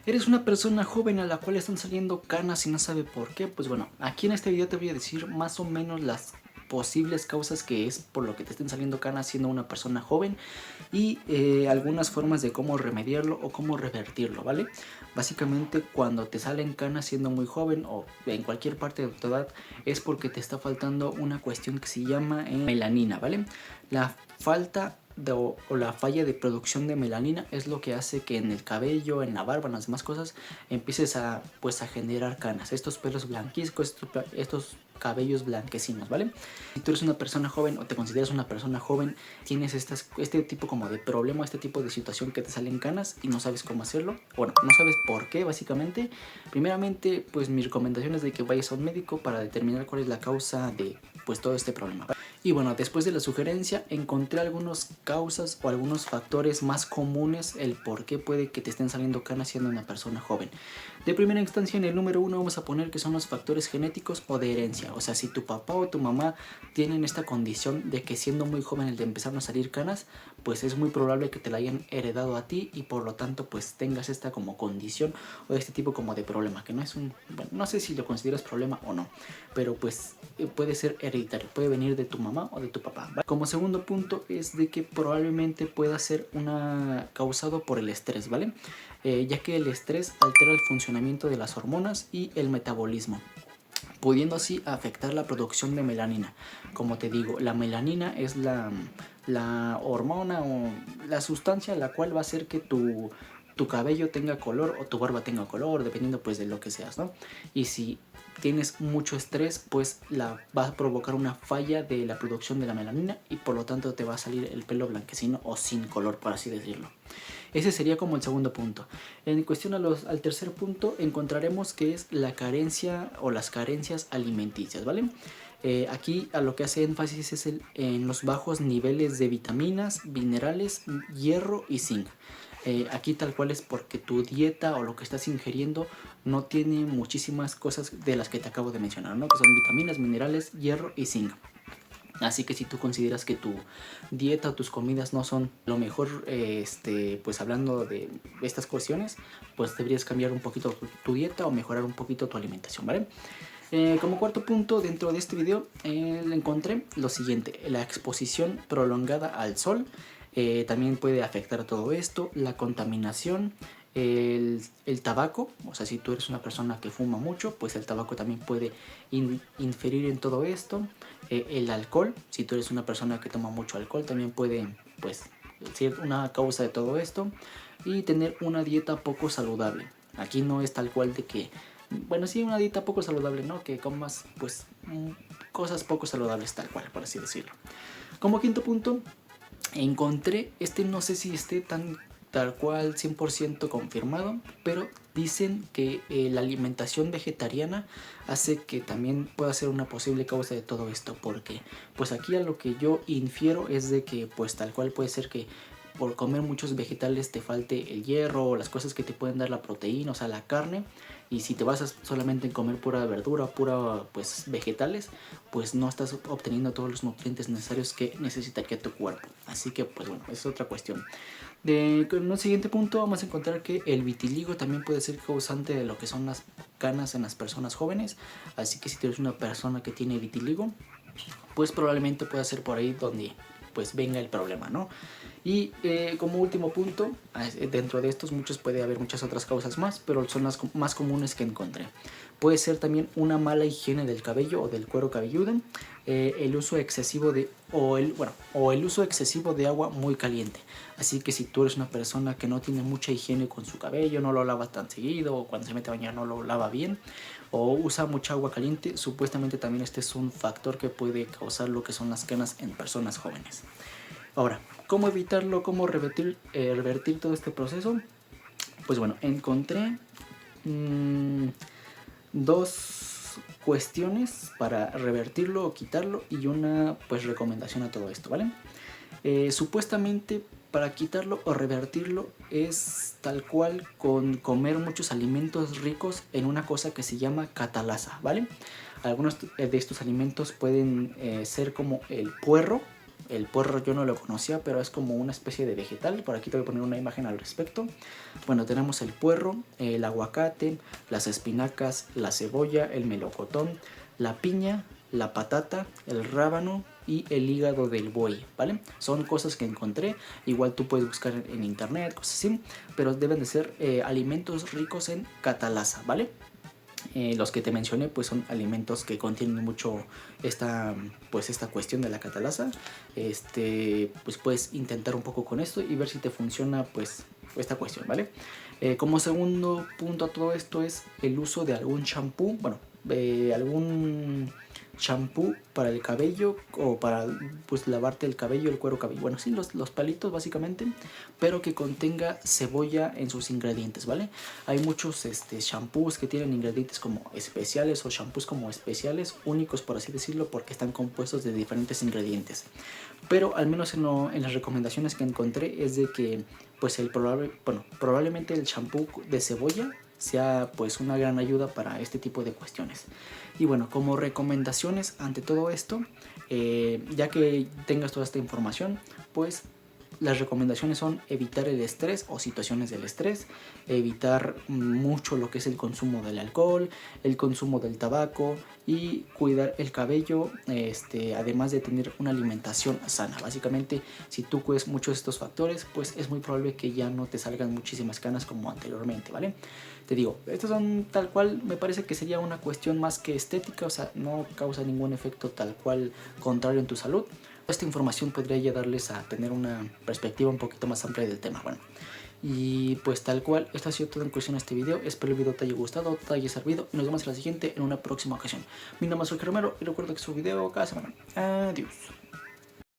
¿Eres una persona joven a la cual están saliendo canas y no sabe por qué? Pues bueno, aquí en este video te voy a decir más o menos las posibles causas que es por lo que te estén saliendo canas siendo una persona joven y algunas formas de cómo remediarlo o cómo revertirlo, ¿vale? Básicamente cuando te salen canas siendo muy joven o en cualquier parte de tu edad es porque te está faltando una cuestión que se llama melanina, ¿vale? La falta o la falla de producción de melanina es lo que hace que en el cabello, en la barba, en las demás cosas empieces a generar canas, estos pelos blanquizcos, estos cabellos blanquecinos, ¿vale? Si tú eres una persona joven o te consideras una persona joven, tienes este tipo como de problema, este tipo de situación que te salen canas y no sabes cómo hacerlo, bueno, no sabes por qué básicamente, primeramente pues mi recomendación es de que vayas a un médico para determinar cuál es la causa de pues todo este problema. Y bueno, después de la sugerencia encontré algunas causas o algunos factores más comunes el por qué puede que te estén saliendo canas siendo una persona joven. De primera instancia, en el número 1 vamos a poner que son los factores genéticos o de herencia. O sea, si tu papá o tu mamá tienen esta condición de que siendo muy joven el de empezar a salir canas, pues es muy probable que te la hayan heredado a ti y por lo tanto pues tengas esta como condición o este tipo como de problema, que no es un, bueno, no sé si lo consideras problema o no, pero pues puede ser hereditario, puede venir de tu mamá o de tu papá, ¿vale? Como segundo punto es de que probablemente pueda ser causado por el estrés, ¿vale? Ya que el estrés altera el funcionamiento de las hormonas y el metabolismo, pudiendo así afectar la producción de melanina. Como te digo, la melanina es la hormona o la sustancia la cual va a hacer que tu cabello tenga color o tu barba tenga color, dependiendo pues de lo que seas, ¿no? Y si tienes mucho estrés, pues va a provocar una falla de la producción de la melanina y por lo tanto te va a salir el pelo blanquecino o sin color, por así decirlo. Ese sería como el segundo punto. En cuestión al tercer punto encontraremos que es la carencia o las carencias alimenticias, ¿vale? Aquí a lo que hace énfasis es en los bajos niveles de vitaminas, minerales, hierro y zinc. Aquí tal cual es porque tu dieta o lo que estás ingiriendo no tiene muchísimas cosas de las que te acabo de mencionar, ¿no? Que son vitaminas, minerales, hierro y zinc. Así que si tú consideras que tu dieta o tus comidas no son lo mejor, pues hablando de estas cuestiones, pues deberías cambiar un poquito tu dieta o mejorar un poquito tu alimentación, ¿vale? Como cuarto punto dentro de este video encontré lo siguiente: la exposición prolongada al sol también puede afectar a todo esto, la contaminación, el tabaco, o sea, si tú eres una persona que fuma mucho, pues el tabaco también puede inferir en todo esto. El alcohol, si tú eres una persona que toma mucho alcohol, también puede pues ser una causa de todo esto. Y tener una dieta poco saludable. Aquí no es tal cual de que, bueno, sí, una dieta poco saludable, ¿no? Que comas pues cosas poco saludables tal cual, por así decirlo. Como quinto punto, encontré, no sé si esté tal cual 100% confirmado, pero dicen que la alimentación vegetariana hace que también pueda ser una posible causa de todo esto, porque pues aquí a lo que yo infiero es de que pues tal cual puede ser que por comer muchos vegetales te falte el hierro o las cosas que te pueden dar la proteína, o sea la carne, y si te basas solamente en comer pura verdura, pura pues vegetales, pues no estás obteniendo todos los nutrientes necesarios que necesitaría tu cuerpo. Así que pues bueno, es otra cuestión. En un siguiente punto vamos a encontrar que el vitiligo también puede ser causante de lo que son las canas en las personas jóvenes. Así que si tú eres una persona que tiene vitiligo, pues probablemente pueda ser por ahí donde pues venga el problema, ¿no? Y como último punto, dentro de estos puede haber muchas otras causas más, pero son las más comunes que encontré. Puede ser también una mala higiene del cabello o del cuero cabelludo, el uso excesivo o el uso excesivo de agua muy caliente. Así que si tú eres una persona que no tiene mucha higiene con su cabello, no lo lava tan seguido, o cuando se mete a bañar no lo lava bien, o usa mucha agua caliente, supuestamente también este es un factor que puede causar lo que son las canas en personas jóvenes. Ahora, ¿cómo evitarlo? ¿Cómo revertir todo este proceso? Pues bueno, encontré dos cuestiones para revertirlo o quitarlo y una pues recomendación a todo esto, ¿vale? Supuestamente para quitarlo o revertirlo es tal cual con comer muchos alimentos ricos en una cosa que se llama catalasa, ¿vale? Algunos de estos alimentos pueden ser como el puerro, el puerro yo no lo conocía, pero es como una especie de vegetal. Por aquí te voy a poner una imagen al respecto. Bueno, tenemos el puerro, el aguacate, las espinacas, la cebolla, el melocotón, la piña, la patata, el rábano y el hígado del buey, ¿vale? Son cosas que encontré, igual tú puedes buscar en internet, cosas así, pero deben de ser alimentos ricos en catalasa, ¿vale? Los que te mencioné pues son alimentos que contienen mucho esta cuestión de la catalasa. Pues puedes intentar un poco con esto y ver si te funciona pues esta cuestión, ¿vale? Como segundo punto a todo esto es el uso de algún champú, bueno, algún champú para el cabello o para pues lavarte el cabello, el cuero cabelludo, bueno, sí, los palitos básicamente, pero que contenga cebolla en sus ingredientes, ¿vale? Hay muchos shampoos que tienen ingredientes como especiales o shampoos como especiales, únicos por así decirlo, porque están compuestos de diferentes ingredientes. Pero al menos en las recomendaciones que encontré es de que pues probablemente el shampoo de cebolla sea pues una gran ayuda para este tipo de cuestiones. Y bueno, como recomendaciones ante todo esto, ya que tengas toda esta información, pues las recomendaciones son evitar el estrés o situaciones del estrés, evitar mucho lo que es el consumo del alcohol, el consumo del tabaco y cuidar el cabello, además de tener una alimentación sana. Básicamente, si tú cuidas muchos de estos factores, pues es muy probable que ya no te salgan muchísimas canas como anteriormente, ¿vale? Te digo, estos son tal cual, me parece que sería una cuestión más que estética, o sea, no causa ningún efecto tal cual contrario en tu salud. Esta información podría ayudarles a tener una perspectiva un poquito más amplia del tema. Bueno, y pues tal cual, esto ha sido todo en cuestión de este video. Espero el video te haya gustado, te haya servido y nos vemos en la siguiente en una próxima ocasión. Mi nombre es Jorge Romero y recuerda que subo video cada semana. Adiós.